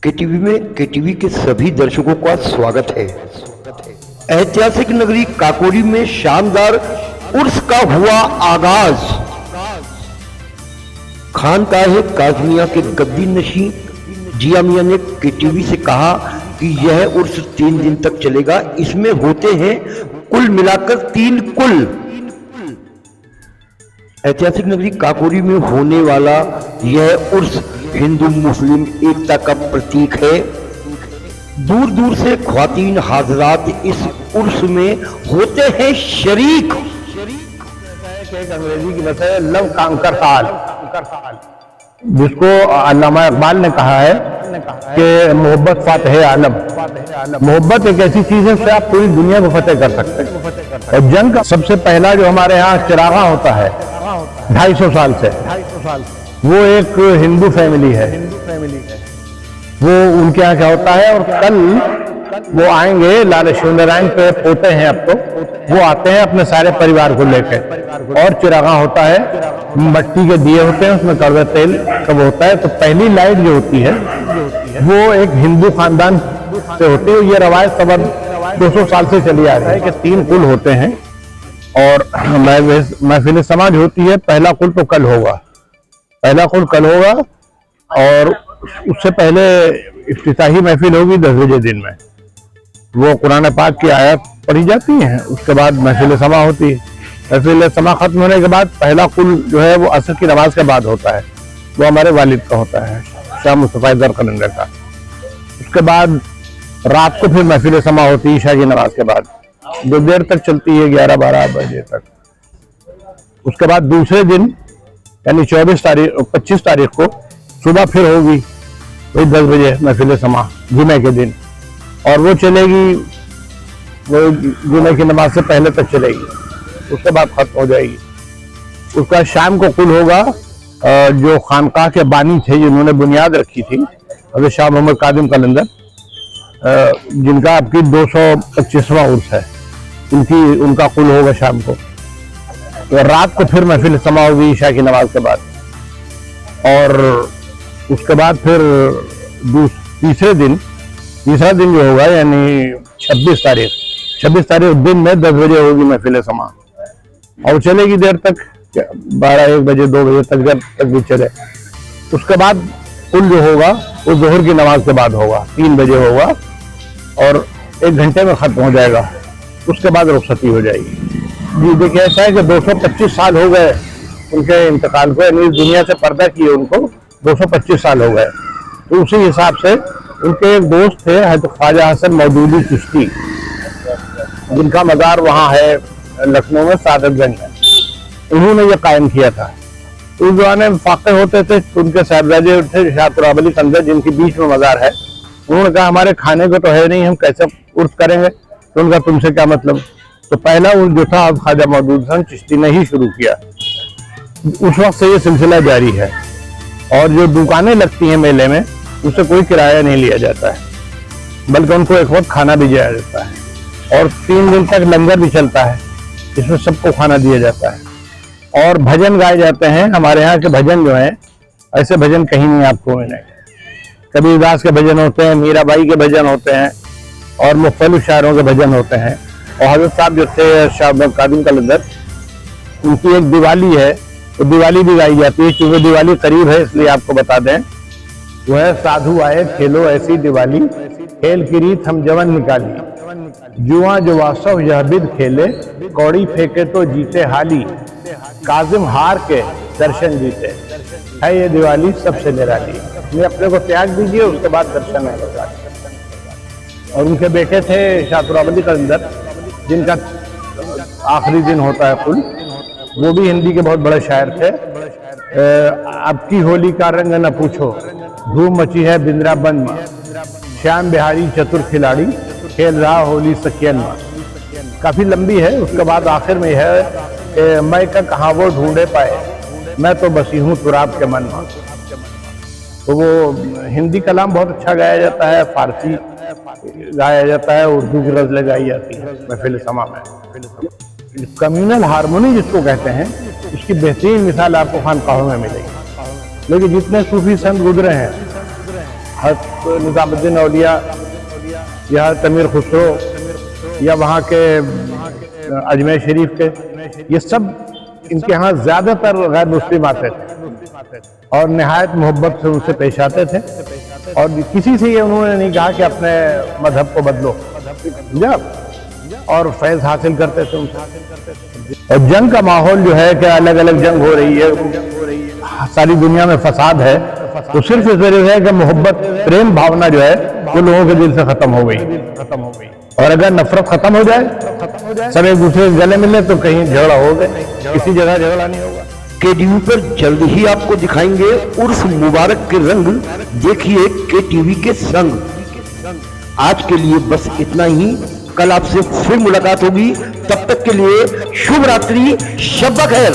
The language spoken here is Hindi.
केटीवी के सभी दर्शकों का स्वागत है। ऐतिहासिक नगरी काकोरी में शानदार उर्स का हुआ आगाज। खानकाहे काज़मिया के गद्दी नशीं जिया मियां ने केटीवी से कहा कि यह उर्स 3 दिन तक चलेगा। इसमें होते हैं कुल मिलाकर 3 कुल। ऐतिहासिक नगरी काकोरी में होने वाला यह उर्स हिंदू मुस्लिम एकता का प्रतीक है। दूर दूर से ख्वातीन हाजरात इस उर्स में होते हैं शरीक। एक अंग्रेजी की बात है लव कांकर साल, जिसको अल्लामा इकबाल ने कहा है कि मोहब्बत फातह आलम। मोहब्बत एक ऐसी चीज है उससे आप पूरी दुनिया को फतेह कर सकते हैं। और जंग का सबसे पहला जो हमारे यहाँ चिरागा होता है 250 साल से, वो एक हिंदू फैमिली है। वो उनके यहाँ क्या होता है, और कल वो आएंगे लाल शिवनारायण पे पोते हैं, अब तो वो आते हैं अपने सारे परिवार को लेकर। और चिरागा होता है, मट्टी के दिए होते हैं, उसमें कड़वा तेल कब होता है। तो पहली लाइट जो होती है वो एक हिंदू खानदान से होती है। ये रवायत सबर 200 साल से चली आ रही है कि 3 कुल होते हैं और महफिल समाज होती है। पहला कुल तो कल होगा, पहला कुल कल होगा, और उससे पहले इफ्तिताही महफिल होगी 10 बजे दिन में। वो कुरान पाक की आयत पढ़ी जाती है, उसके बाद महफिल समा होती है। महफिल समा खत्म होने के बाद पहला कुल जो है वो असर की नमाज के बाद होता है। वो हमारे वालिद का होता है, शाह मुस्तफा दर कलंदर का। उसके बाद रात को फिर महफिल समा होती है ईशा की नमाज के बाद, जो देर तक चलती है 11-12 बजे तक। उसके बाद दूसरे दिन यानी 25 तारीख को सुबह फिर होगी वही 10 बजे महफिल समा जुमे के दिन, और वो चलेगी, वो जुमे की नमाज से पहले तक चलेगी, उसके बाद खत्म हो जाएगी। उसका शाम को कुल होगा जो खानकाह के बानी थे जिन्होंने बुनियाद रखी थी, हज़रत शाह मोहम्मद कादिम कलंदर, जिनका आपकी 225वां उर्स है, उनका कुल होगा शाम को। तो रात को फिर महफिल समा होगी ईशा की नमाज के बाद, और उसके बाद फिर तीसरा दिन जो होगा यानी 26 तारीख दिन में 10 बजे होगी महफिल समा, और चलेगी देर तक 12-1 बजे 2 बजे तक, जब तक भी चले। उसके बाद कुल जो होगा वो जोहर की नमाज के बाद होगा, 3 बजे होगा, और 1 घंटे में खत्म हो जाएगा। उसके बाद रुखसती हो जाएगी। जी देखिए, ऐसा है कि 225 साल हो गए उनके इंतकाल को, यानी दुनिया से पर्दा किए उनको 225 साल हो गए। तो उसी हिसाब से उनके एक दोस्त थे हज़रत ख्वाजा हसन मौदूदी चिश्ती, जिनका मज़ार वहाँ है लखनऊ में सादतगंज में, उन्होंने ये कायम किया था। उस जमाने में फाक़े होते थे, उनके साहबजादे थे शाह तुराब कंदर, जिनके बीच में मज़ार है। उन्होंने कहा हमारे खाने को तो है नहीं, हम कैसे उर्स करेंगे। तो उनका तुमसे क्या मतलब। तो पहला उर्स जो था अब ख्वाजा मौदूद हसन चिश्ती ने ही शुरू किया। उस वक्त से ये सिलसिला जारी है, और जो दुकानें लगती हैं मेले में उससे कोई किराया नहीं लिया जाता है, बल्कि उनको एक वक्त खाना भी दिया जाता है, और 3 दिन तक लंगर भी चलता है, इसमें सबको खाना दिया जाता है। और भजन गाए जाते हैं। हमारे यहाँ के भजन जो हैं, ऐसे भजन कहीं नहीं आपको मिलेंगे। कबीरदास के भजन होते हैं, मीराबाई के भजन होते हैं, और मुख्तलिफ शायरों के भजन होते हैं। और हज़रत साहब जो थे शाह कादिम कलंदर, उनकी एक दिवाली है, तो दिवाली भी गाई जाती है। क्योंकि दिवाली करीब है इसलिए आपको बता दें। वो है साधु आए खेलो ऐसी दिवाली, खेल की रीत हम जवन निकाली, जुआ जो वासव यह बिद खेले, कौड़ी फेंके तो जीते हाली, काजिम हार के दर्शन जीते। है ये दिवाली सबसे निराली, ये अपने को त्याग दीजिए, उसके बाद दर्शन है। और उनके बेटे थे शाह तुराब कलंदर, जिनका आखिरी दिन होता है कुल। वो भी हिंदी के बहुत बड़े शायर थे। अब की होली का रंग न पूछो, धूम मची है बिंद्राबन में, श्याम बिहारी चतुर खिलाड़ी, खेल रहा होली सकियन में। काफी लंबी है। उसके बाद आखिर में है मैं का कहाँ वो ढूंढे पाए, मैं तो बसी हूँ तुराब के मन में। तो वो हिंदी कलाम बहुत अच्छा गाया जाता है, फारसी गाया जाता है, उर्दू की गज़लें गाई जाती है महफिल समा में। कम्युनल हारमोनी जिसको कहते हैं, इसकी बेहतरीन मिसाल आपको खानकाहों में मिलेगी। लेकिन जितने सूफी संत गुजरे हैं, हज़रत निज़ामुद्दीन औलिया या तमीर खुसरो या वहाँ के अजमेर शरीफ के, ये सब इनके यहाँ ज़्यादातर गैर मुस्लिम आते थे और नहायत मोहब्बत से उनसे पेश आते थे और किसी से ये उन्होंने नहीं कहा कि अपने मजहब को बदलो, और फैज़ हासिल करते थे उनसे। और जंग का माहौल जो है कि अलग अलग जंग हो रही है, सारी दुनिया में फसाद है, तो सिर्फ इस वजह है कि मोहब्बत प्रेम भावना जो है वो लोगों के दिल से खत्म हो गई। और अगर नफरत खत्म हो जाए, सब एक दूसरे से गले मिले, तो कहीं झगड़ा हो गए, किसी जगह झगड़ा नहीं होगा। KTV पर जल्द ही आपको दिखाएंगे उर्स मुबारक के रंग, देखिए KTV के संग। आज के लिए बस इतना ही, कल आपसे फिर मुलाकात होगी, तब तक के लिए शुभ रात्रि, शब खैर।